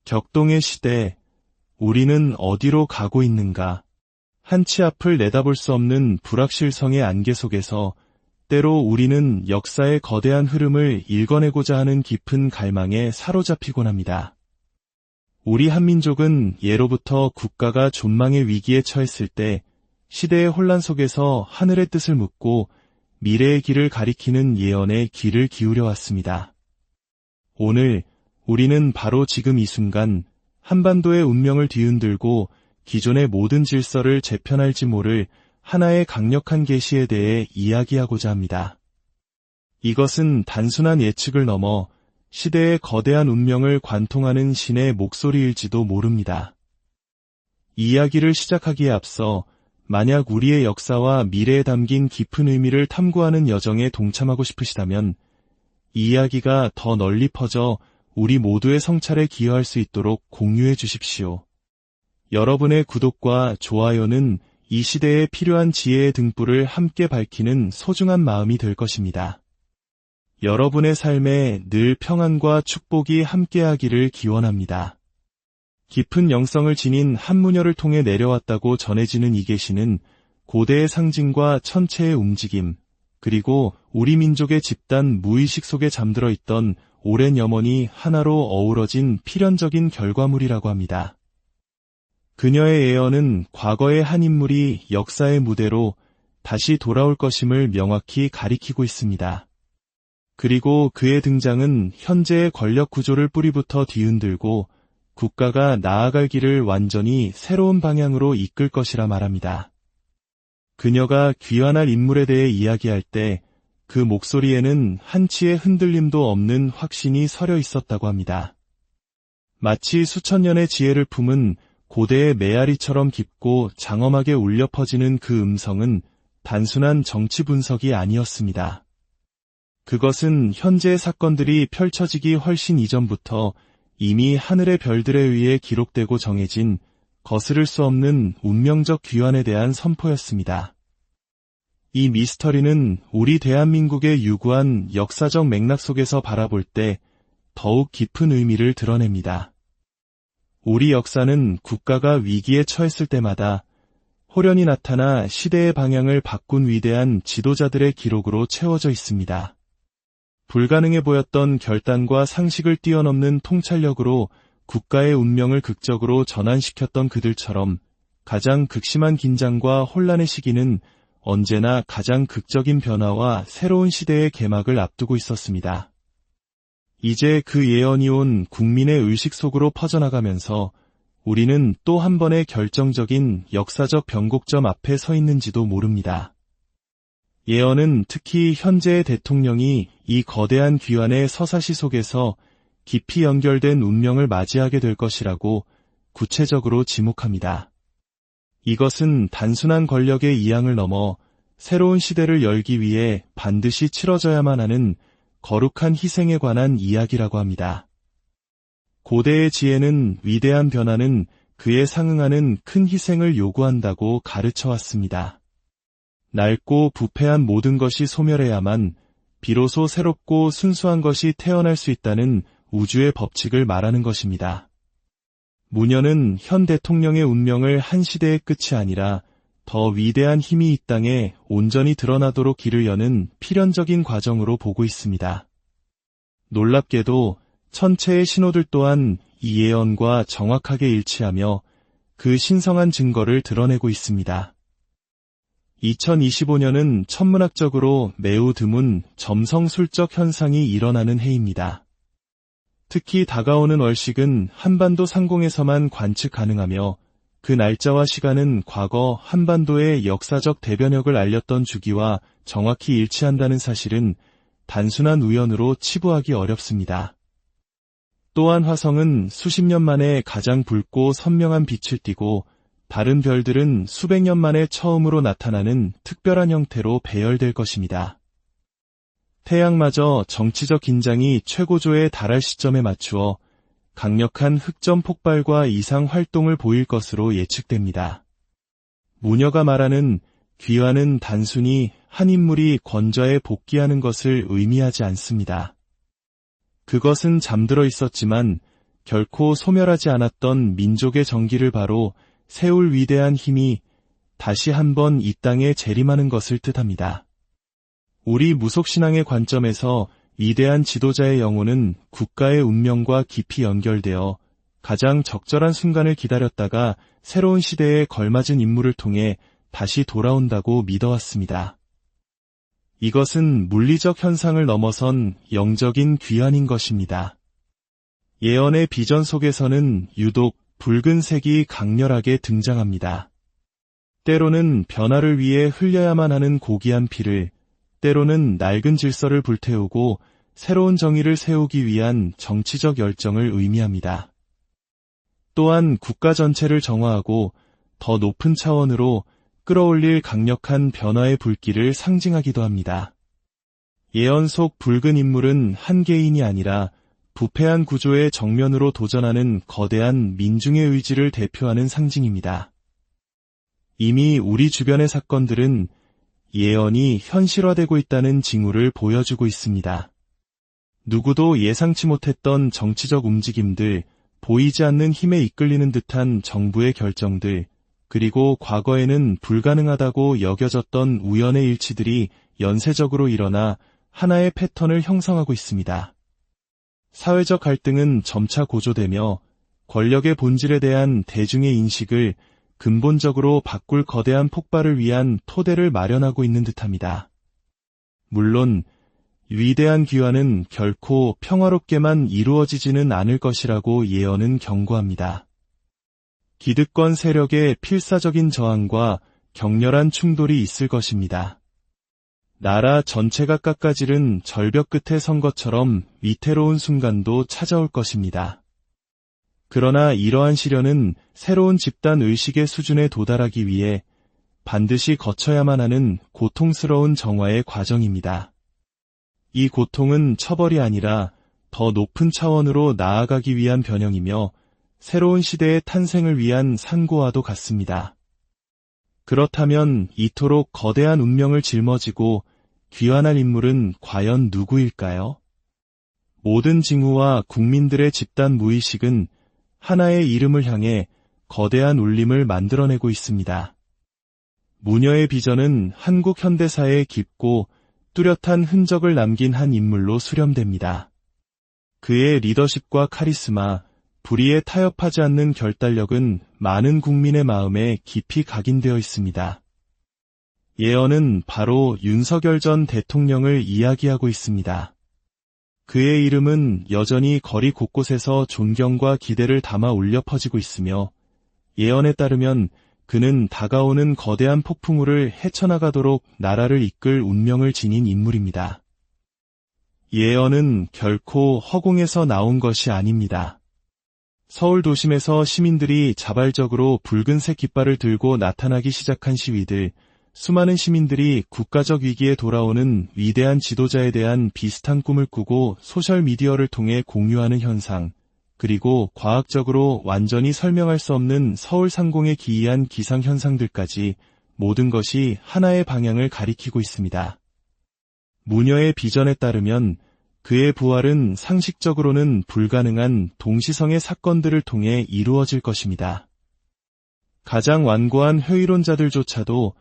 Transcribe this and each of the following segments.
격동의 시대, 우리는 어디로 가고 있는가? 한치 앞을 내다볼 수 없는 불확실성의 안개 속에서 때로 우리는 역사의 거대한 흐름을 읽어내고자 하는 깊은 갈망에 사로잡히곤 합니다. 우리 한민족은 예로부터 국가가 존망의 위기에 처했을 때 시대의 혼란 속에서 하늘의 뜻을 묻고 미래의 길을 가리키는 예언에 귀를 기울여 왔습니다. 오늘 우리는 바로 지금 이 순간 한반도의 운명을 뒤흔들고 기존의 모든 질서를 재편할지 모를 하나의 강력한 계시에 대해 이야기하고자 합니다. 이것은 단순한 예측을 넘어 시대의 거대한 운명을 관통하는 신의 목소리일지도 모릅니다. 이야기를 시작하기에 앞서 만약 우리의 역사와 미래에 담긴 깊은 의미를 탐구하는 여정에 동참하고 싶으시다면 이 이야기가 더 널리 퍼져 우리 모두의 성찰에 기여할 수 있도록 공유해 주십시오. 여러분의 구독과 좋아요는 이 시대에 필요한 지혜의 등불을 함께 밝히는 소중한 마음이 될 것입니다. 여러분의 삶에 늘 평안과 축복이 함께하기를 기원합니다. 깊은 영성을 지닌 한문혈을 통해 내려왔다고 전해지는 이 계시는 고대의 상징과 천체의 움직임, 그리고 우리 민족의 집단 무의식 속에 잠들어 있던 오랜 염원이 하나로 어우러진 필연적인 결과물이라고 합니다. 그녀의 예언은 과거의 한 인물이 역사의 무대로 다시 돌아올 것임을 명확히 가리키고 있습니다. 그리고 그의 등장은 현재의 권력 구조를 뿌리부터 뒤흔들고 국가가 나아갈 길을 완전히 새로운 방향으로 이끌 것이라 말합니다. 그녀가 귀환할 인물에 대해 이야기할 때 그 목소리에는 한치의 흔들림도 없는 확신이 서려 있었다고 합니다. 마치 수천 년의 지혜를 품은 고대의 메아리처럼 깊고 장엄하게 울려 퍼지는 그 음성은 단순한 정치 분석이 아니었습니다. 그것은 현재의 사건들이 펼쳐지기 훨씬 이전부터 이미 하늘의 별들에 의해 기록되고 정해진 거스를 수 없는 운명적 귀환에 대한 선포였습니다. 이 미스터리는 우리 대한민국의 유구한 역사적 맥락 속에서 바라볼 때 더욱 깊은 의미를 드러냅니다. 우리 역사는 국가가 위기에 처했을 때마다 호련히 나타나 시대의 방향을 바꾼 위대한 지도자들의 기록으로 채워져 있습니다. 불가능해 보였던 결단과 상식을 뛰어넘는 통찰력으로 국가의 운명을 극적으로 전환시켰던 그들처럼 가장 극심한 긴장과 혼란의 시기는 언제나 가장 극적인 변화와 새로운 시대의 개막을 앞두고 있었습니다. 이제 그 예언이 온 국민의 의식 속으로 퍼져나가면서 우리는 또 한 번의 결정적인 역사적 변곡점 앞에 서 있는지도 모릅니다. 예언은 특히 현재의 대통령이 이 거대한 귀환의 서사시 속에서 깊이 연결된 운명을 맞이하게 될 것이라고 구체적으로 지목합니다. 이것은 단순한 권력의 이양을 넘어 새로운 시대를 열기 위해 반드시 치러져야만 하는 거룩한 희생에 관한 이야기라고 합니다. 고대의 지혜는 위대한 변화는 그에 상응하는 큰 희생을 요구한다고 가르쳐왔습니다. 낡고 부패한 모든 것이 소멸해야만 비로소 새롭고 순수한 것이 태어날 수 있다는 우주의 법칙을 말하는 것입니다. 무녀는 현 대통령의 운명을 한 시대의 끝이 아니라 더 위대한 힘이 이 땅에 온전히 드러나도록 길을 여는 필연적인 과정으로 보고 있습니다. 놀랍게도 천체의 신호들 또한 이 예언과 정확하게 일치하며 그 신성한 증거를 드러내고 있습니다. 2025년은 천문학적으로 매우 드문 점성술적 현상이 일어나는 해입니다. 특히 다가오는 월식은 한반도 상공에서만 관측 가능하며 그 날짜와 시간은 과거 한반도의 역사적 대변혁을 알렸던 주기와 정확히 일치한다는 사실은 단순한 우연으로 치부하기 어렵습니다. 또한 화성은 수십 년 만에 가장 붉고 선명한 빛을 띠고 다른 별들은 수백 년 만에 처음으로 나타나는 특별한 형태로 배열될 것입니다. 태양마저 정치적 긴장이 최고조에 달할 시점에 맞추어 강력한 흑점 폭발과 이상 활동을 보일 것으로 예측됩니다. 무녀가 말하는 귀환은 단순히 한 인물이 권좌에 복귀하는 것을 의미하지 않습니다. 그것은 잠들어 있었지만 결코 소멸하지 않았던 민족의 정기를 바로 세울 위대한 힘이 다시 한번 이 땅에 재림하는 것을 뜻합니다. 우리 무속신앙의 관점에서 위대한 지도자의 영혼은 국가의 운명과 깊이 연결되어 가장 적절한 순간을 기다렸다가 새로운 시대에 걸맞은 인물을 통해 다시 돌아온다고 믿어왔습니다. 이것은 물리적 현상을 넘어선 영적인 귀환인 것입니다. 예언의 비전 속에서는 유독 붉은색이 강렬하게 등장합니다. 때로는 변화를 위해 흘려야만 하는 고귀한 피를, 때로는 낡은 질서를 불태우고 새로운 정의를 세우기 위한 정치적 열정을 의미합니다. 또한 국가 전체를 정화하고 더 높은 차원으로 끌어올릴 강력한 변화의 불길을 상징하기도 합니다. 예언 속 붉은 인물은 한 개인이 아니라 부패한 구조의 정면으로 도전하는 거대한 민중의 의지를 대표하는 상징입니다. 이미 우리 주변의 사건들은 예언이 현실화되고 있다는 징후를 보여주고 있습니다. 누구도 예상치 못했던 정치적 움직임들, 보이지 않는 힘에 이끌리는 듯한 정부의 결정들, 그리고 과거에는 불가능하다고 여겨졌던 우연의 일치들이 연쇄적으로 일어나 하나의 패턴을 형성하고 있습니다. 사회적 갈등은 점차 고조되며 권력의 본질에 대한 대중의 인식을 근본적으로 바꿀 거대한 폭발을 위한 토대를 마련하고 있는 듯합니다. 물론 위대한 귀환은 결코 평화롭게만 이루어지지는 않을 것이라고 예언은 경고합니다. 기득권 세력의 필사적인 저항과 격렬한 충돌이 있을 것입니다. 나라 전체가 깎아지른 절벽 끝에 선 것처럼 위태로운 순간도 찾아올 것입니다. 그러나 이러한 시련은 새로운 집단 의식의 수준에 도달하기 위해 반드시 거쳐야만 하는 고통스러운 정화의 과정입니다. 이 고통은 처벌이 아니라 더 높은 차원으로 나아가기 위한 변형이며 새로운 시대의 탄생을 위한 산고와도 같습니다. 그렇다면 이토록 거대한 운명을 짊어지고 귀환할 인물은 과연 누구일까요? 모든 징후와 국민들의 집단 무의식은 하나의 이름을 향해 거대한 울림을 만들어내고 있습니다. 무녀의 비전은 한국 현대사에 깊고 뚜렷한 흔적을 남긴 한 인물로 수렴됩니다. 그의 리더십과 카리스마, 불의에 타협하지 않는 결단력은 많은 국민의 마음에 깊이 각인되어 있습니다. 예언은 바로 윤석열 전 대통령을 이야기하고 있습니다. 그의 이름은 여전히 거리 곳곳에서 존경과 기대를 담아 울려 퍼지고 있으며 예언에 따르면 그는 다가오는 거대한 폭풍우를 헤쳐나가도록 나라를 이끌 운명을 지닌 인물입니다. 예언은 결코 허공에서 나온 것이 아닙니다. 서울 도심에서 시민들이 자발적으로 붉은색 깃발을 들고 나타나기 시작한 시위들, 수많은 시민들이 국가적 위기에 돌아오는 위대한 지도자에 대한 비슷한 꿈을 꾸고 소셜미디어를 통해 공유하는 현상, 그리고 과학적으로 완전히 설명할 수 없는 서울 상공에 기이한 기상현상들까지 모든 것이 하나의 방향을 가리키고 있습니다. 무녀의 비전에 따르면 그의 부활은 상식적으로는 불가능한 동시성의 사건들을 통해 이루어질 것입니다. 가장 완고한 회의론자들조차도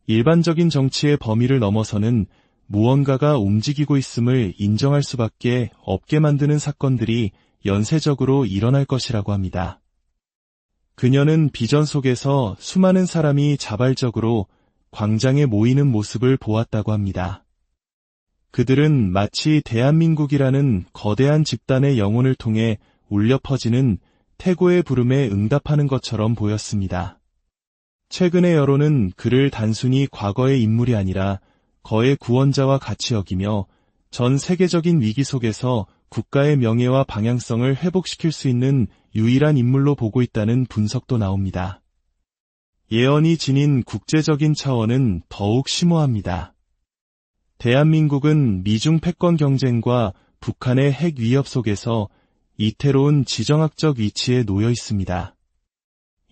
일반적인 정치의 범위를 넘어서는 무언가가 움직이고 있음을 인정할 수밖에 없게 만드는 사건들이 연쇄적으로 일어날 것이라고 합니다. 그녀는 비전 속에서 수많은 사람이 자발적으로 광장에 모이는 모습을 보았다고 합니다. 그들은 마치 대한민국이라는 거대한 집단의 영혼을 통해 울려 퍼지는 태고의 부름에 응답하는 것처럼 보였습니다. 최근의 여론은 그를 단순히 과거의 인물이 아니라 거의 구원자와 같이 여기며 전 세계적인 위기 속에서 국가의 명예와 방향성을 회복시킬 수 있는 유일한 인물로 보고 있다는 분석도 나옵니다. 예언이 지닌 국제적인 차원은 더욱 심오합니다. 대한민국은 미중 패권 경쟁과 북한의 핵 위협 속에서 이태로운 지정학적 위치에 놓여 있습니다.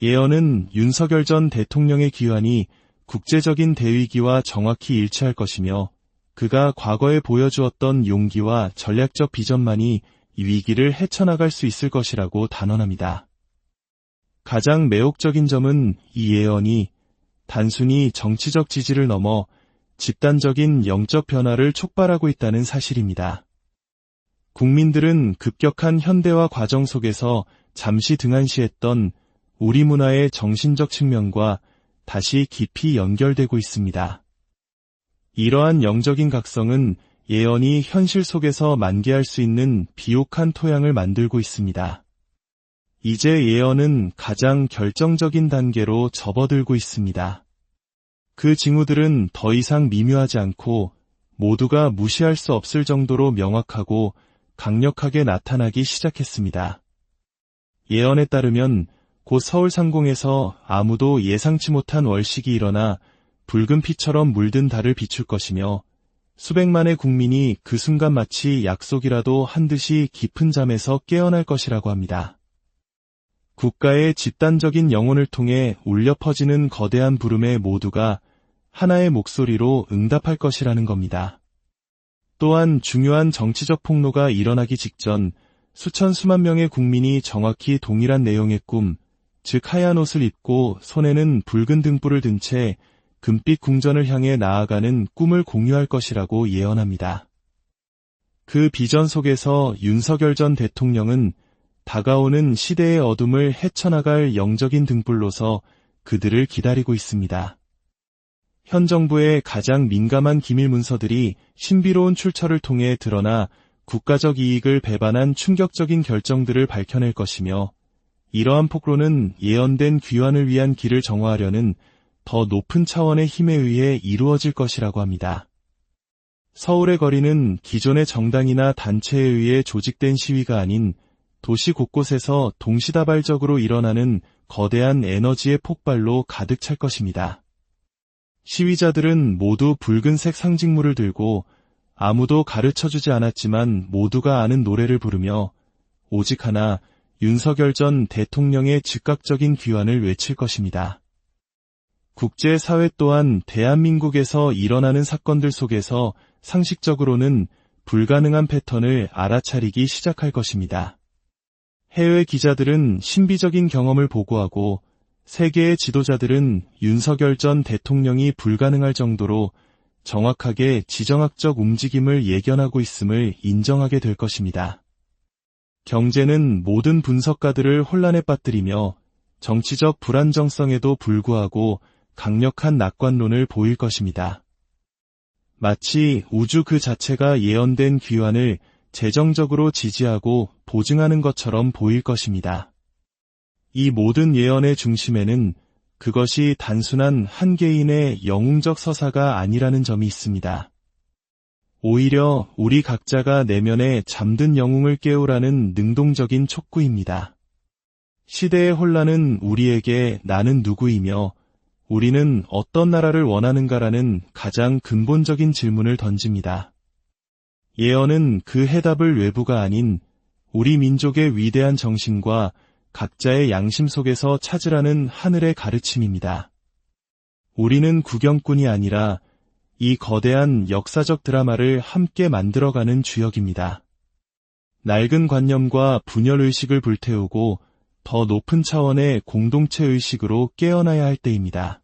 예언은 윤석열 전 대통령의 귀환이 국제적인 대위기와 정확히 일치할 것이며 그가 과거에 보여주었던 용기와 전략적 비전만이 이 위기를 헤쳐나갈 수 있을 것이라고 단언합니다. 가장 매혹적인 점은 이 예언이 단순히 정치적 지지를 넘어 집단적인 영적 변화를 촉발하고 있다는 사실입니다. 국민들은 급격한 현대화 과정 속에서 잠시 등한시했던 우리 문화의 정신적 측면과 다시 깊이 연결되고 있습니다. 이러한 영적인 각성은 예언이 현실 속에서 만개할 수 있는 비옥한 토양을 만들고 있습니다. 이제 예언은 가장 결정적인 단계로 접어들고 있습니다. 그 징후들은 더 이상 미묘하지 않고 모두가 무시할 수 없을 정도로 명확하고 강력하게 나타나기 시작했습니다. 예언에 따르면 곧 서울 상공에서 아무도 예상치 못한 월식이 일어나 붉은 피처럼 물든 달을 비출 것이며 수백만의 국민이 그 순간 마치 약속이라도 한 듯이 깊은 잠에서 깨어날 것이라고 합니다. 국가의 집단적인 영혼을 통해 울려 퍼지는 거대한 부름에 모두가 하나의 목소리로 응답할 것이라는 겁니다. 또한 중요한 정치적 폭로가 일어나기 직전 수천 수만 명의 국민이 정확히 동일한 내용의 꿈, 즉 하얀 옷을 입고 손에는 붉은 등불을 든 채 금빛 궁전을 향해 나아가는 꿈을 공유할 것이라고 예언합니다. 그 비전 속에서 윤석열 전 대통령은 다가오는 시대의 어둠을 헤쳐나갈 영적인 등불로서 그들을 기다리고 있습니다. 현 정부의 가장 민감한 기밀 문서들이 신비로운 출처를 통해 드러나 국가적 이익을 배반한 충격적인 결정들을 밝혀낼 것이며 이러한 폭로는 예언된 귀환을 위한 길을 정화하려는 더 높은 차원의 힘에 의해 이루어질 것이라고 합니다. 서울의 거리는 기존의 정당이나 단체에 의해 조직된 시위가 아닌 도시 곳곳에서 동시다발적으로 일어나는 거대한 에너지의 폭발로 가득 찰 것입니다. 시위자들은 모두 붉은색 상징물을 들고 아무도 가르쳐주지 않았지만 모두가 아는 노래를 부르며 오직 하나 윤석열 전 대통령의 즉각적인 귀환을 외칠 것입니다. 국제사회 또한 대한민국에서 일어나는 사건들 속에서 상식적으로는 불가능한 패턴을 알아차리기 시작할 것입니다. 해외 기자들은 신비적인 경험을 보고하고 세계의 지도자들은 윤석열 전 대통령이 불가능할 정도로 정확하게 지정학적 움직임을 예견하고 있음을 인정하게 될 것입니다. 경제는 모든 분석가들을 혼란에 빠뜨리며 정치적 불안정성에도 불구하고 강력한 낙관론을 보일 것입니다. 마치 우주 그 자체가 예언된 귀환을 재정적으로 지지하고 보증하는 것처럼 보일 것입니다. 이 모든 예언의 중심에는 그것이 단순한 한 개인의 영웅적 서사가 아니라는 점이 있습니다. 오히려 우리 각자가 내면의 잠든 영웅을 깨우라는 능동적인 촉구입니다. 시대의 혼란은 우리에게 나는 누구이며 우리는 어떤 나라를 원하는가라는 가장 근본적인 질문을 던집니다. 예언은 그 해답을 외부가 아닌 우리 민족의 위대한 정신과 각자의 양심 속에서 찾으라는 하늘의 가르침입니다. 우리는 구경꾼이 아니라 이 거대한 역사적 드라마를 함께 만들어가는 주역입니다. 낡은 관념과 분열의식을 불태우고 더 높은 차원의 공동체의식으로 깨어나야 할 때입니다.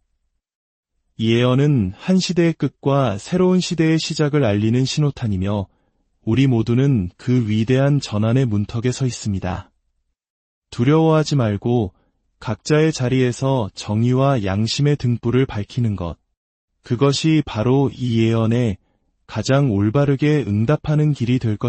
이 예언은 한 시대의 끝과 새로운 시대의 시작을 알리는 신호탄이며 우리 모두는 그 위대한 전환의 문턱에 서 있습니다. 두려워하지 말고 각자의 자리에서 정의와 양심의 등불을 밝히는 것, 그것이 바로 이 예언에 가장 올바르게 응답하는 길이 될 것.